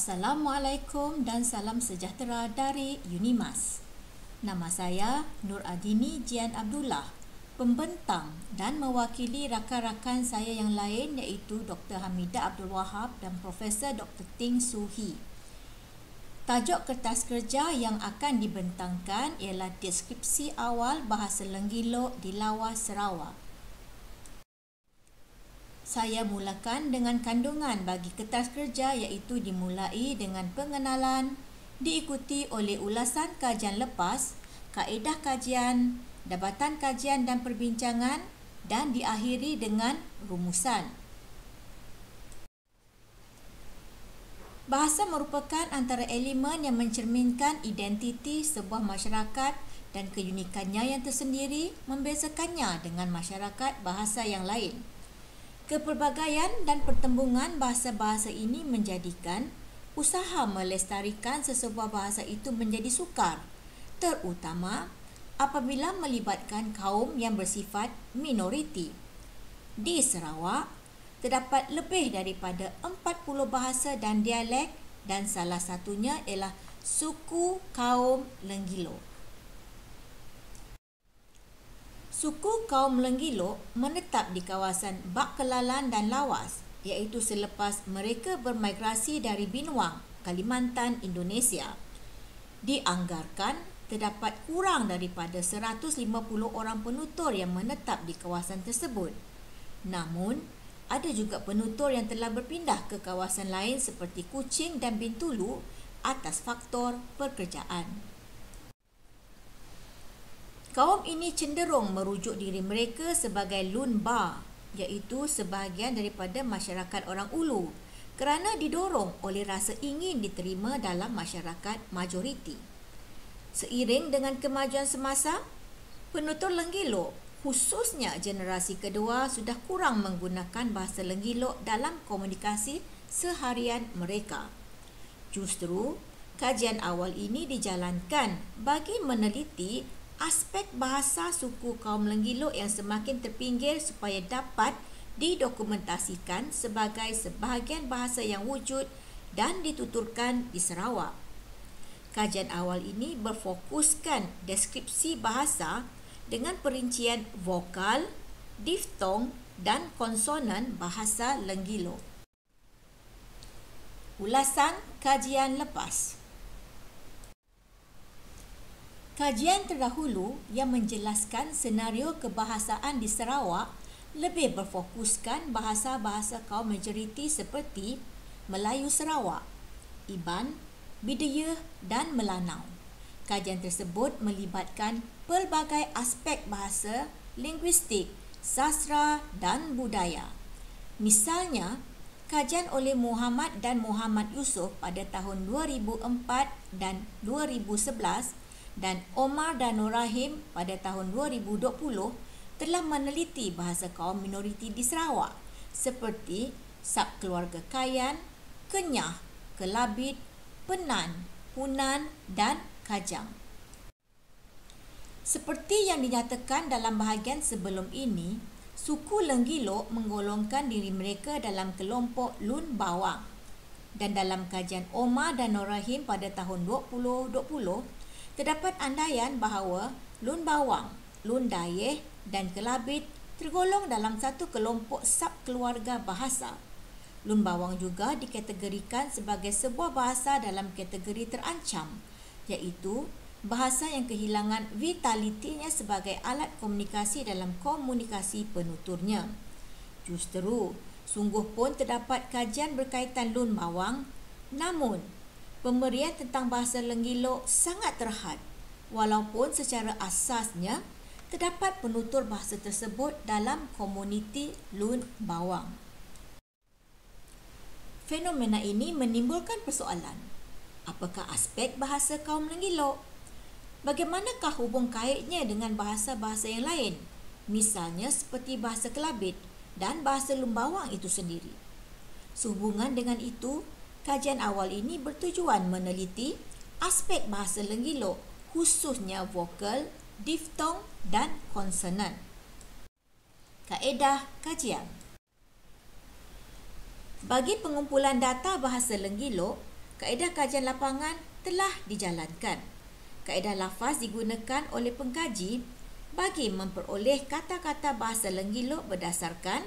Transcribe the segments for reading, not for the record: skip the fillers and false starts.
Assalamualaikum dan salam sejahtera dari Unimas. Nama saya Nur Adini Jian Abdullah, pembentang dan mewakili rakan-rakan saya yang lain iaitu Dr. Hamidah Abdul Wahab dan Profesor Dr. Ting Soo Hee. Tajuk kertas kerja yang akan dibentangkan ialah deskripsi awal bahasa Lenggilo di Lawas Sarawak. Saya mulakan dengan kandungan bagi kertas kerja iaitu dimulai dengan pengenalan, diikuti oleh ulasan kajian lepas, kaedah kajian, dapatan kajian dan perbincangan dan diakhiri dengan rumusan. Bahasa merupakan antara elemen yang mencerminkan identiti sebuah masyarakat dan keunikannya yang tersendiri membezakannya dengan masyarakat bahasa yang lain. Kepelbagaian dan pertembungan bahasa-bahasa ini menjadikan usaha melestarikan sesebuah bahasa itu menjadi sukar, terutama apabila melibatkan kaum yang bersifat minoriti. Di Sarawak, terdapat lebih daripada 40 bahasa dan dialek dan salah satunya ialah suku kaum Lenggilo. Suku kaum Lenggilo menetap di kawasan Bak Kelalan dan Lawas, iaitu selepas mereka bermigrasi dari Binuang, Kalimantan, Indonesia. Dianggarkan terdapat kurang daripada 150 orang penutur yang menetap di kawasan tersebut. Namun, ada juga penutur yang telah berpindah ke kawasan lain seperti Kuching dan Bintulu atas faktor pekerjaan. Kaum ini cenderung merujuk diri mereka sebagai Lun Ba, iaitu sebahagian daripada masyarakat orang Ulu, kerana didorong oleh rasa ingin diterima dalam masyarakat majoriti. Seiring dengan kemajuan semasa, penutur Lenggilo, khususnya generasi kedua, sudah kurang menggunakan bahasa Lenggilo dalam komunikasi seharian mereka. Justru, kajian awal ini dijalankan bagi meneliti aspek bahasa suku kaum Lenggilo yang semakin terpinggir supaya dapat didokumentasikan sebagai sebahagian bahasa yang wujud dan dituturkan di Sarawak. Kajian awal ini berfokuskan deskripsi bahasa dengan perincian vokal, diftong dan konsonan bahasa Lenggilo. Ulasan kajian lepas. Kajian terdahulu yang menjelaskan senario kebahasaan di Sarawak lebih berfokuskan bahasa-bahasa kaum majoriti seperti Melayu Sarawak, Iban, Bidayuh dan Melanau. Kajian tersebut melibatkan pelbagai aspek bahasa, linguistik, sastra dan budaya. Misalnya, kajian oleh Muhammad dan Muhammad Yusof pada tahun 2004 dan 2011 dan Omar dan Nur Rahim pada tahun 2020 telah meneliti bahasa kaum minoriti di Sarawak seperti subkeluarga Kayan, Kenyah, Kelabit, Penan, Punan dan Kajang. Seperti yang dinyatakan dalam bahagian sebelum ini, suku Lenggilo menggolongkan diri mereka dalam kelompok Lun Bawang. Dan dalam kajian Omar dan Nur Rahim pada tahun 2020, terdapat andaian bahawa Lun Bawang, Lun Dayeh dan Kelabit tergolong dalam satu kelompok subkeluarga bahasa. Lun Bawang juga dikategorikan sebagai sebuah bahasa dalam kategori terancam, iaitu bahasa yang kehilangan vitalitinya sebagai alat komunikasi dalam komunikasi penuturnya. Justru, sungguh pun terdapat kajian berkaitan Lun Bawang, namun pemberian tentang bahasa Lenggilo sangat terhad, walaupun secara asasnya terdapat penutur bahasa tersebut dalam komuniti Lun Bawang. Fenomena ini menimbulkan persoalan. Apakah aspek bahasa kaum Lenggilo? Bagaimanakah hubung kaitnya dengan bahasa-bahasa yang lain? Misalnya seperti bahasa Kelabit dan bahasa Lun Bawang itu sendiri. Sehubungan dengan itu, kajian awal ini bertujuan meneliti aspek bahasa Lenggilo, khususnya vokal, diftong dan konsonan. Kaedah kajian. Bagi pengumpulan data bahasa Lenggilo, kaedah kajian lapangan telah dijalankan. Kaedah lafaz digunakan oleh pengkaji bagi memperoleh kata-kata bahasa Lenggilo berdasarkan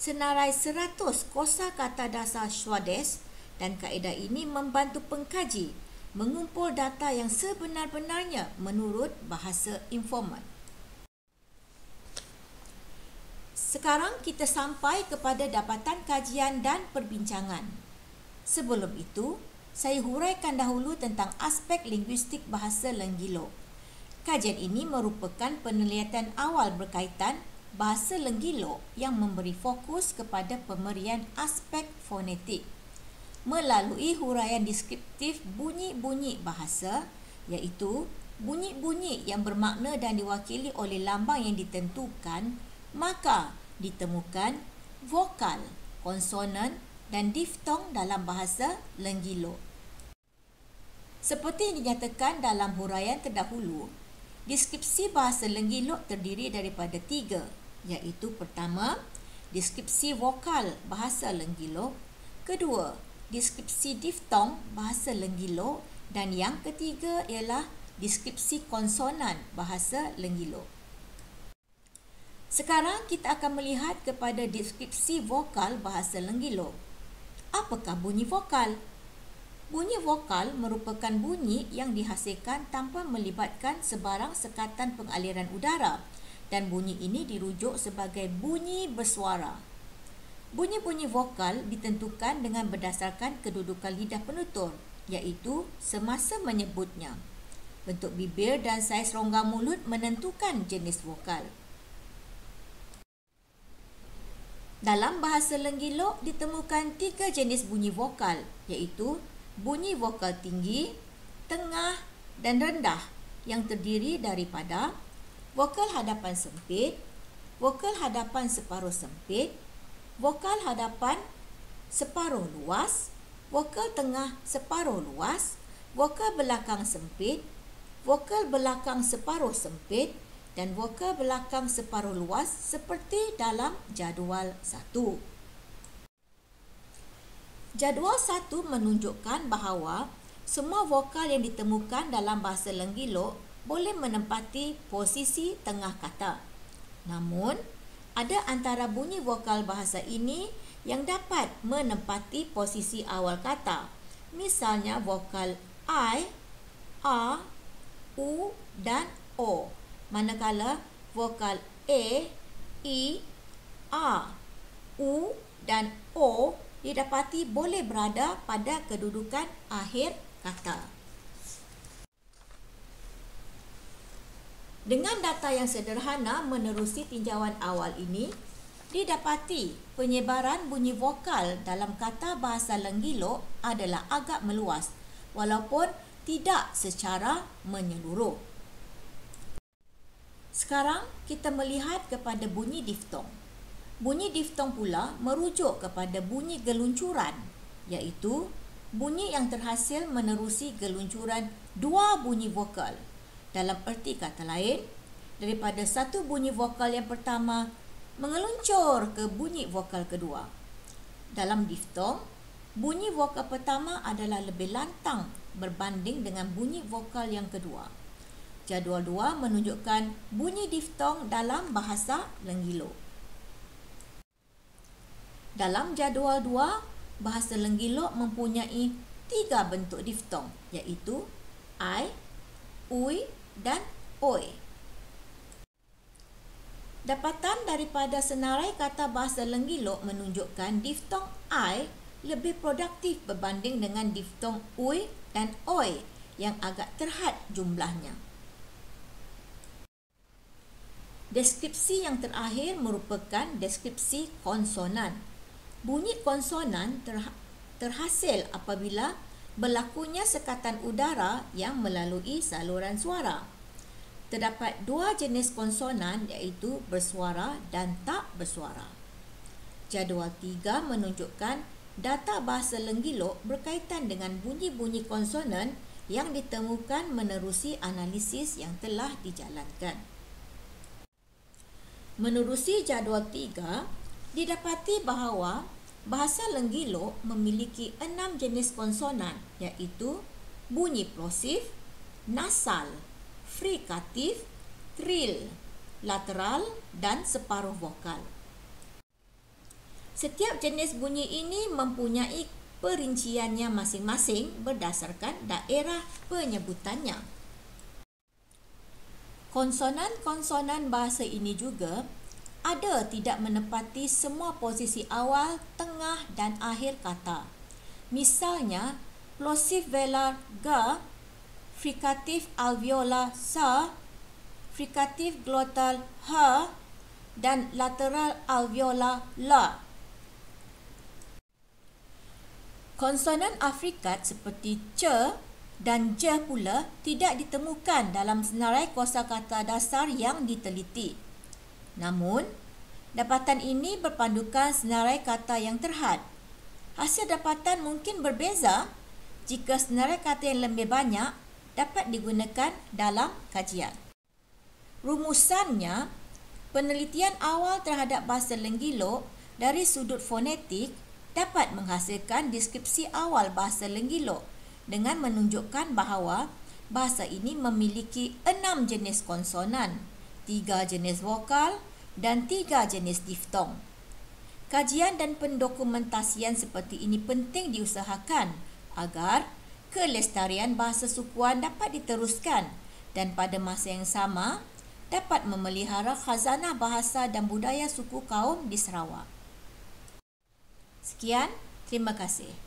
senarai 100 kosakata dasar Schwades, dan kaedah ini membantu pengkaji mengumpul data yang sebenar-benarnya menurut bahasa informal. Sekarang kita sampai kepada dapatan kajian dan perbincangan. Sebelum itu, saya huraikan dahulu tentang aspek linguistik bahasa Lenggilo. Kajian ini merupakan penelitian awal berkaitan bahasa Lenggilo yang memberi fokus kepada pemberian aspek fonetik melalui huraian deskriptif bunyi-bunyi bahasa, iaitu bunyi-bunyi yang bermakna dan diwakili oleh lambang yang ditentukan, maka ditemukan vokal, konsonan dan diftong dalam bahasa Lenggilo. Seperti yang dinyatakan dalam huraian terdahulu, deskripsi bahasa Lenggilo terdiri daripada 3, iaitu pertama, deskripsi vokal bahasa Lenggilo, kedua, deskripsi diftong bahasa Lenggilo, dan yang ketiga ialah deskripsi konsonan bahasa Lenggilo. Sekarang kita akan melihat kepada deskripsi vokal bahasa Lenggilo. Apakah bunyi vokal? Bunyi vokal merupakan bunyi yang dihasilkan tanpa melibatkan sebarang sekatan pengaliran udara, dan bunyi ini dirujuk sebagai bunyi bersuara. Bunyi-bunyi vokal ditentukan dengan berdasarkan kedudukan lidah penutur, iaitu semasa menyebutnya. Bentuk bibir dan saiz rongga mulut menentukan jenis vokal. Dalam bahasa Lenggilo ditemukan 3 jenis bunyi vokal, iaitu bunyi vokal tinggi, tengah dan rendah yang terdiri daripada vokal hadapan sempit, vokal hadapan separuh sempit, vokal hadapan separuh luas, vokal tengah separuh luas, vokal belakang sempit, vokal belakang separuh sempit, dan vokal belakang separuh luas seperti dalam jadual 1. Jadual 1 menunjukkan bahawa semua vokal yang ditemukan dalam bahasa Lenggilo boleh menempati posisi tengah kata. Namun, ada antara bunyi vokal bahasa ini yang dapat menempati posisi awal kata. Misalnya vokal I, A, U dan O. Manakala vokal E, I, A, U dan O didapati boleh berada pada kedudukan akhir kata. Dengan data yang sederhana menerusi tinjauan awal ini, didapati penyebaran bunyi vokal dalam kata bahasa Lenggilo adalah agak meluas, walaupun tidak secara menyeluruh. Sekarang kita melihat kepada bunyi diftong. Bunyi diftong pula merujuk kepada bunyi geluncuran, iaitu bunyi yang terhasil menerusi geluncuran 2 bunyi vokal. Dalam erti kata lain, daripada satu bunyi vokal yang pertama mengeluncur ke bunyi vokal kedua. Dalam diftong, bunyi vokal pertama adalah lebih lantang berbanding dengan bunyi vokal yang kedua. Jadual 2 menunjukkan bunyi diftong dalam bahasa Lenggilo. Dalam jadual 2, bahasa Lenggilo mempunyai 3 bentuk diftong, iaitu I, Ui dan Oi. Dapatan daripada senarai kata bahasa Lenggilo menunjukkan diftong I lebih produktif berbanding dengan diftong Ui dan Oi yang agak terhad jumlahnya. Deskripsi yang terakhir merupakan deskripsi konsonan. Bunyi konsonan terhasil apabila berlakunya sekatan udara yang melalui saluran suara. Terdapat 2 jenis konsonan, iaitu bersuara dan tak bersuara. Jadual 3 menunjukkan data bahasa Lenggilo berkaitan dengan bunyi-bunyi konsonan yang ditemukan menerusi analisis yang telah dijalankan. Menerusi jadual 3, didapati bahawa bahasa Lenggilo memiliki 6 jenis konsonan, iaitu bunyi plosif, nasal, frikatif, trill, lateral dan separuh vokal. Setiap jenis bunyi ini mempunyai perinciannya masing-masing berdasarkan daerah penyebutannya. Konsonan-konsonan bahasa ini juga ada tidak menepati semua posisi awal, tengah dan akhir kata. Misalnya, plosif velar ga, frikatif alveolar sa, frikatif glotal ha dan lateral alveolar la. Konsonan afrikat seperti ce dan je pula tidak ditemukan dalam senarai kosakata dasar yang diteliti. Namun, dapatan ini berpandukan senarai kata yang terhad. Hasil dapatan mungkin berbeza jika senarai kata yang lebih banyak dapat digunakan dalam kajian. Rumusannya, penelitian awal terhadap bahasa Lenggilo dari sudut fonetik dapat menghasilkan deskripsi awal bahasa Lenggilo dengan menunjukkan bahawa bahasa ini memiliki 6 jenis konsonan, 3 jenis vokal dan 3 jenis diftong. Kajian dan pendokumentasian seperti ini penting diusahakan agar kelestarian bahasa sukuan dapat diteruskan dan pada masa yang sama dapat memelihara khazanah bahasa dan budaya suku kaum di Sarawak. Sekian, terima kasih.